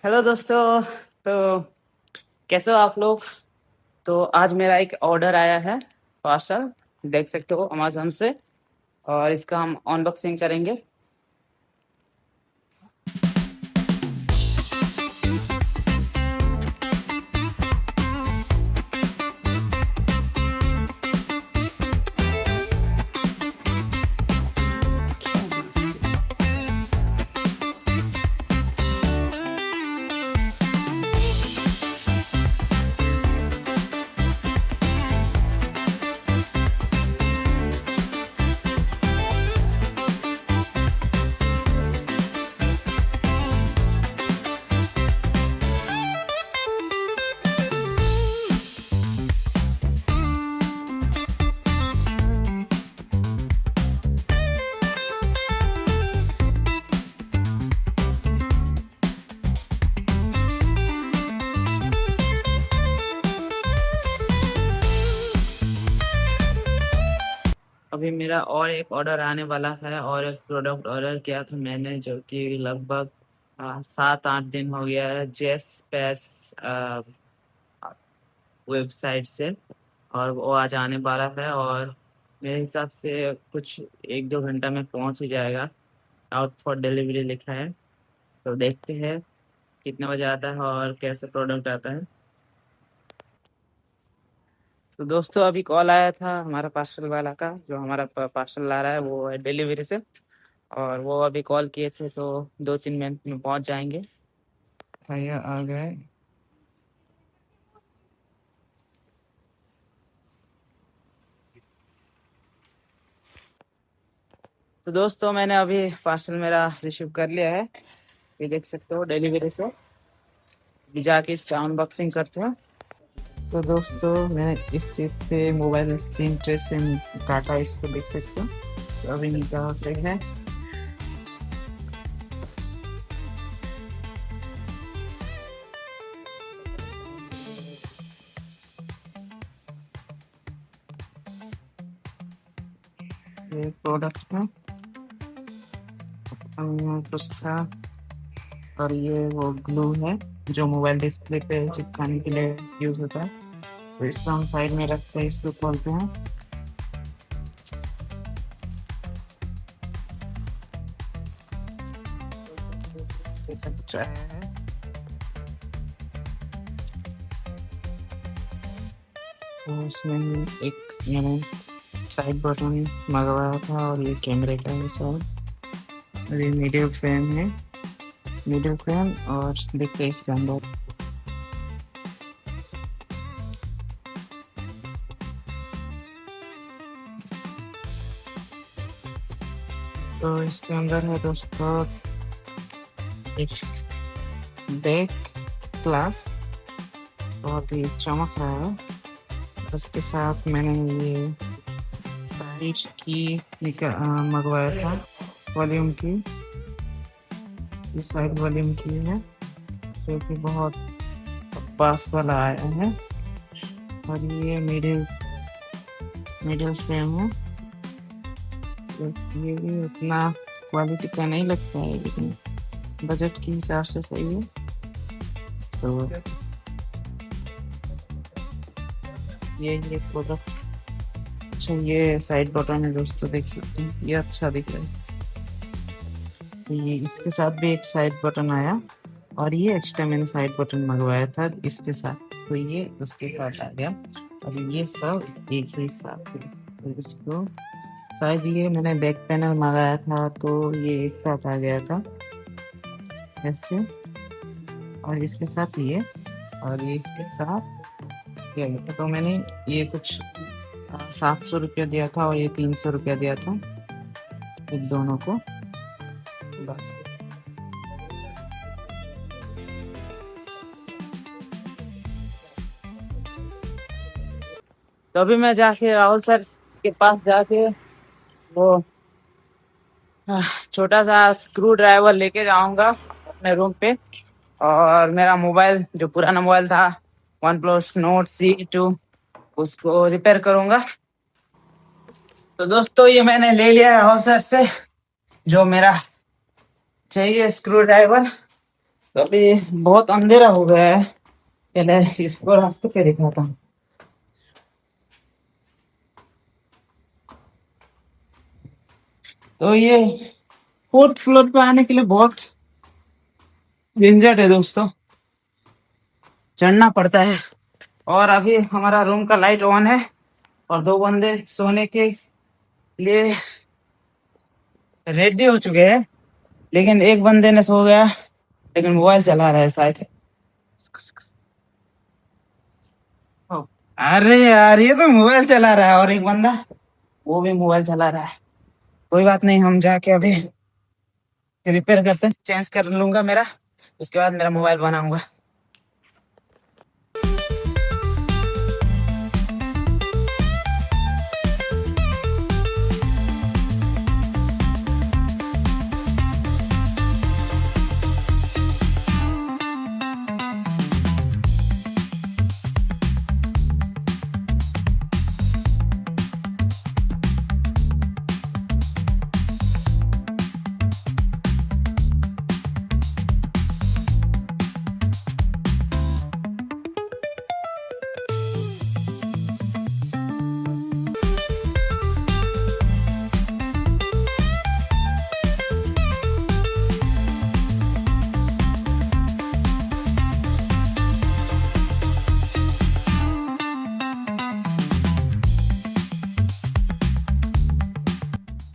Hello दोस्तों। तो कैसे हो आप लोग। तो आज मेरा एक ऑर्डर आया है, पार्सल। देख सकते हो अमेजोन से, और इसका हम अनबॉक्सिंग करेंगे। अभी मेरा और एक ऑर्डर आने वाला है, और एक प्रोडक्ट ऑर्डर किया था मैंने, जो कि लगभग 7-8 दिन हो गया है, जेस पैस वेबसाइट से। और वो आज आने वाला है, और मेरे हिसाब से कुछ 1-2 घंटा में पहुंच ही जाएगा। आउट फॉर डिलीवरी लिखा है। तो देखते हैं कितने बजे आता है और कैसे प्रोडक्ट आता है। तो दोस्तों, अभी कॉल आया था हमारा पार्सल वाला का, जो हमारा पार्सल ला रहा है वो है डिलीवरी से। और वो अभी कॉल किए थे, तो 2-3 मिनट में पहुंच जाएंगे। भैया आ गए। तो दोस्तों, मैंने अभी पार्सल मेरा रिसीव कर लिया है। ये देख सकते हो डिलीवरी से। अभी जाके इसका अनबॉक्सिंग करते हैं। तो दोस्तों, मैंने इस चीज़ से मोबाइल सिम ट्रे से काटा, इसको देख सकते हो। तो अभी निकालते हैं। ये प्रोडक्ट है, कुछ था। और ये वो ग्लू है, जो मोबाइल डिस्प्ले पे चिपकाने के लिए यूज होता है। तो इसको हम साइड में रखते हैं, इसको खोलते हैं। ये सब कुछ आया है। तो इसमें एक मैंने साइड बटन मंगवाया था, और ये कैमरे का है सब। और ये मीडियो फ्रेम है, मीडियो फ्रेम। और देखते हैं इसके अंदर। तो इसके अंदर है दोस्तों एक बैक ग्लास, बहुत ही चमक रहा है। उसके साथ मैंने ये साइड की मंगवाया था, वॉल्यूम की। ये साइड वॉल्यूम की है, जो कि बहुत पास वाला आया है। और ये मिडिल मिडिल फ्रेम है। तो ये भी उतना क्वालिटी का नहीं लगता है, लेकिन बजट के हिसाब से सही है। तो ये प्रोडक्ट। अच्छा, ये साइड बटन है दोस्तों, देख सकते हैं, ये अच्छा दिख रहा है। तो ये इसके साथ भी एक साइड बटन आया, और ये एक्स्ट्रा मैंने साइड बटन मंगवाया था इसके साथ, तो ये उसके साथ आ गया। और ये सब एक ही साथ है। तो इसको शायद ये मैंने बैक पैनल मंगाया था, तो ये एक साथ आ गया था ऐसे। और इसके साथ ये, और ये इसके साथ क्या गया था। तो मैंने ये कुछ 700 रुपया दिया था, और ये 300 रुपया दिया था, इन दोनों को। बस। तो अभी मैं जाके राहुल सर के पास जाके वो छोटा सा स्क्रू ड्राइवर लेके जाऊंगा अपने रूम पे। और मेरा मोबाइल, जो पुराना मोबाइल था, वन प्लस नोट C2, उसको रिपेयर करूंगा। तो दोस्तों, ये मैंने ले लिया राहुल सर से जो मेरा चाहिए स्क्रू ड्राइवर। तो अभी बहुत अंधेरा हो गया है, पहले इसको रास्ते पे दिखाता हूँ। तो ये फोर्थ फ्लोर पे आने के लिए बहुत झंझट है दोस्तों, चढ़ना पड़ता है। और अभी हमारा रूम का लाइट ऑन है और दो बंदे सोने के लिए रेडी हो चुके हैं, लेकिन एक बंदे ने सो गया, लेकिन मोबाइल चला रहा है शायद। अरे यार, ये तो मोबाइल चला रहा है और एक बंदा वो भी मोबाइल चला रहा है। कोई बात नहीं, हम जाके अभी रिपेयर करते हैं, चेंज कर लूंगा मेरा, उसके बाद मेरा मोबाइल बनाऊंगा।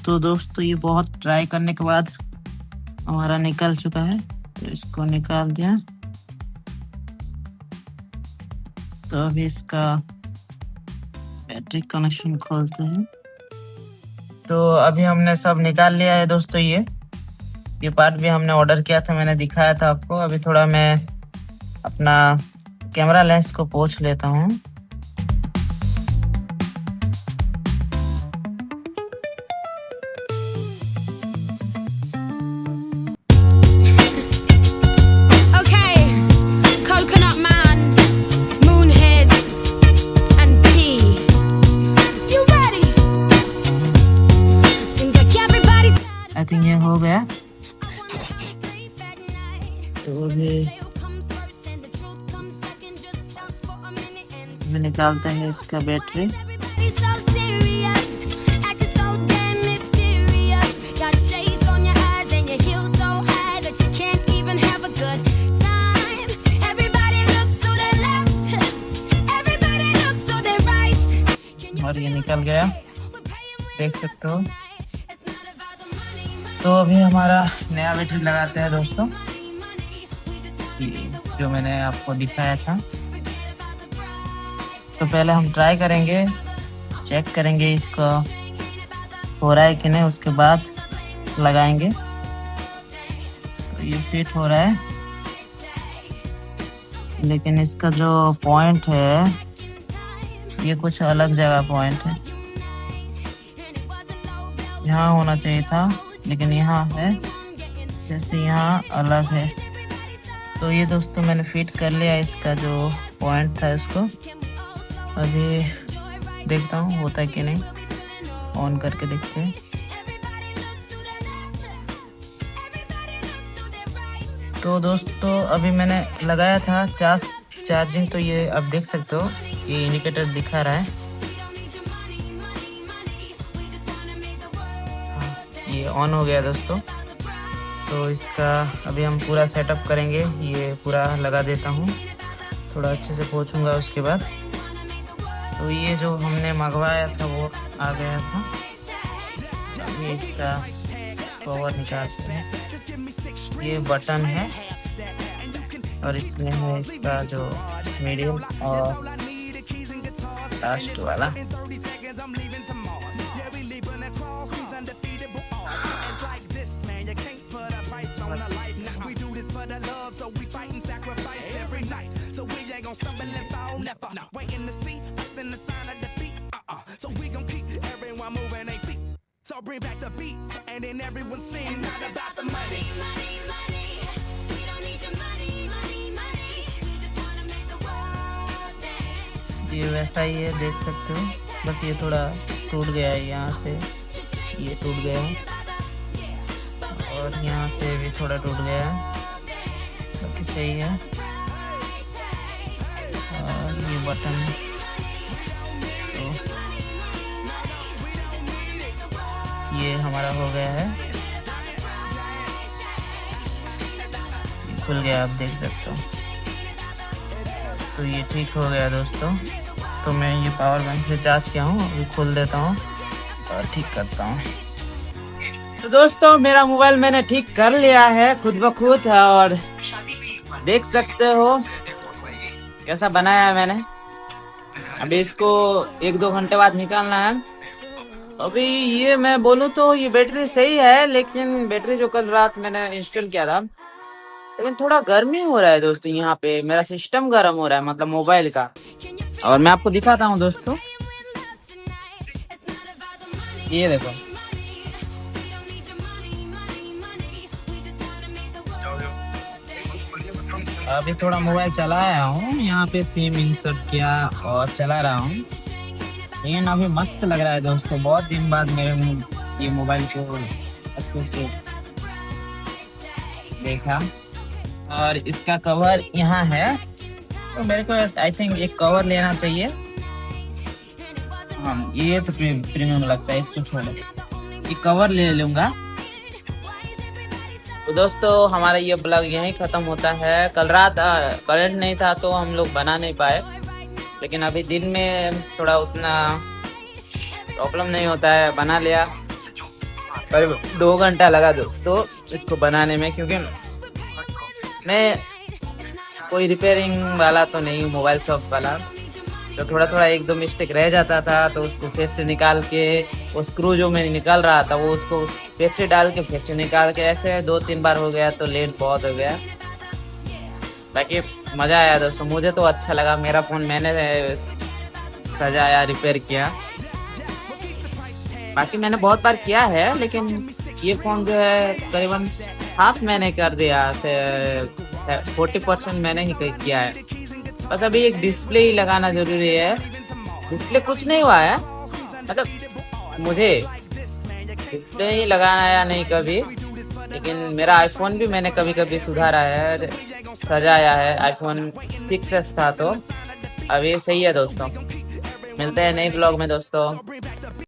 तो दोस्तों ये बहुत ट्राई करने के बाद हमारा निकल चुका है, तो इसको निकाल दिया। तो अभी इसका बैटरी कनेक्शन खोलते हैं। तो अभी हमने सब निकाल लिया है दोस्तों। ये पार्ट भी हमने ऑर्डर किया था, मैंने दिखाया था आपको। अभी थोड़ा मैं अपना कैमरा लेंस को पोंछ लेता हूँ। आई थिंक ये हो गया। तो अभी निकालते हैं इसका बैटरी। और ये निकल गया, देख सकते हो। तो अभी हमारा नया बैटरी लगाते हैं दोस्तों, जो मैंने आपको दिखाया था। तो पहले हम ट्राई करेंगे, चेक करेंगे इसका हो रहा है कि नहीं, उसके बाद लगाएंगे। तो ये फिट हो रहा है, लेकिन इसका जो पॉइंट है ये कुछ अलग जगह पॉइंट है। यहाँ होना चाहिए था, लेकिन यहाँ है, जैसे यहाँ अलग है। तो ये दोस्तों मैंने फिट कर लिया इसका जो पॉइंट था इसको। अभी देखता हूँ होता है कि नहीं, ऑन करके देखते हैं। तो दोस्तों अभी मैंने लगाया था चार्जिंग, तो ये आप देख सकते हो, ये इंडिकेटर दिखा रहा है, ये ऑन हो गया दोस्तों। तो इसका अभी हम पूरा सेटअप करेंगे। ये पूरा लगा देता हूँ, थोड़ा अच्छे से पोंछूंगा उसके बाद। तो ये जो हमने मंगवाया था वो आ गया था। अभी इसका कवर निकालते हैं। ये बटन है और इसमें है इसका जो मीडियम और लास्ट वाला। So bring back the beat and then everyone sings. It's not about the money, money, money. We don't need your money, money, money. We just wanna make the world dance. ये वैसा ही है, देख सकते हो। बस ये थोड़ा टूट गया है, यहाँ से ये टूट गया है और यहाँ से भी थोड़ा टूट गया है। ही सही है। और ये बटन तो ये हमारा हो गया है, ये खुल गया, आप देख सकते हो। तो ये ठीक हो गया दोस्तों। तो मैं ये पावर बैंक से चार्ज किया हूँ, अभी खोल देता हूँ और ठीक करता हूँ। तो दोस्तों मेरा मोबाइल मैंने ठीक कर लिया है खुद ब खुद, और देख सकते हो कैसा बनाया है मैंने। अभी इसको 1-2 घंटे बाद निकालना है। अभी ये मैं बोलूँ तो ये बैटरी सही है, लेकिन बैटरी जो कल रात मैंने इंस्टॉल किया था, लेकिन थोड़ा गर्मी हो रहा है दोस्तों। यहाँ पे मेरा सिस्टम गर्म हो रहा है, मतलब मोबाइल का। और मैं आपको दिखाता हूँ दोस्तों, ये देखो। अभी थोड़ा मोबाइल चलाया हूँ, यहाँ पे सिम इंसर्ट किया और चला रहा हूँ। लेकिन अभी मस्त लग रहा है दोस्तों, बहुत दिन बाद मेरे ये मोबाइल को अच्छे से देखा। और इसका कवर यहाँ है, तो मेरे को आई थिंक एक कवर लेना चाहिए। हाँ ये तो प्रीमियम लगता है, इसको छोड़ ये कवर ले लूँगा। तो दोस्तों हमारा ये ब्लॉग यहीं ख़त्म होता है। कल रात करंट नहीं था तो हम लोग बना नहीं पाए, लेकिन अभी दिन में थोड़ा उतना प्रॉब्लम नहीं होता है, बना लिया। करीब 2 घंटा लगा दोस्तों इसको बनाने में, क्योंकि मैं कोई रिपेयरिंग वाला तो नहीं हूँ, मोबाइल शॉप वाला। तो थोड़ा थोड़ा 1-2 मिस्टेक रह जाता था, तो उसको फिर से निकाल के, वो स्क्रू जो मैं निकाल रहा था वो उसको फिर से डाल के फिर से निकाल के, ऐसे 2-3 बार हो गया, तो लेट बहुत हो गया। बाकी मज़ा आया दोस्तों, मुझे तो अच्छा लगा। मेरा फ़ोन मैंने सजाया, रिपेयर किया। बाकी मैंने बहुत बार किया है, लेकिन ये फ़ोन जो है करीबन हाफ मैंने कर दिया, 40% मैंने ही किया है। बस अभी एक डिस्प्ले ही लगाना जरूरी है। डिस्प्ले कुछ नहीं हुआ है, मतलब मुझे डिस्प्ले ही लगाया नहीं कभी, लेकिन मेरा आईफोन भी मैंने कभी कभी सुधारा है, सजाया है। आईफोन 6s था, तो अभी सही है दोस्तों। मिलते हैं नए ब्लॉग में दोस्तों।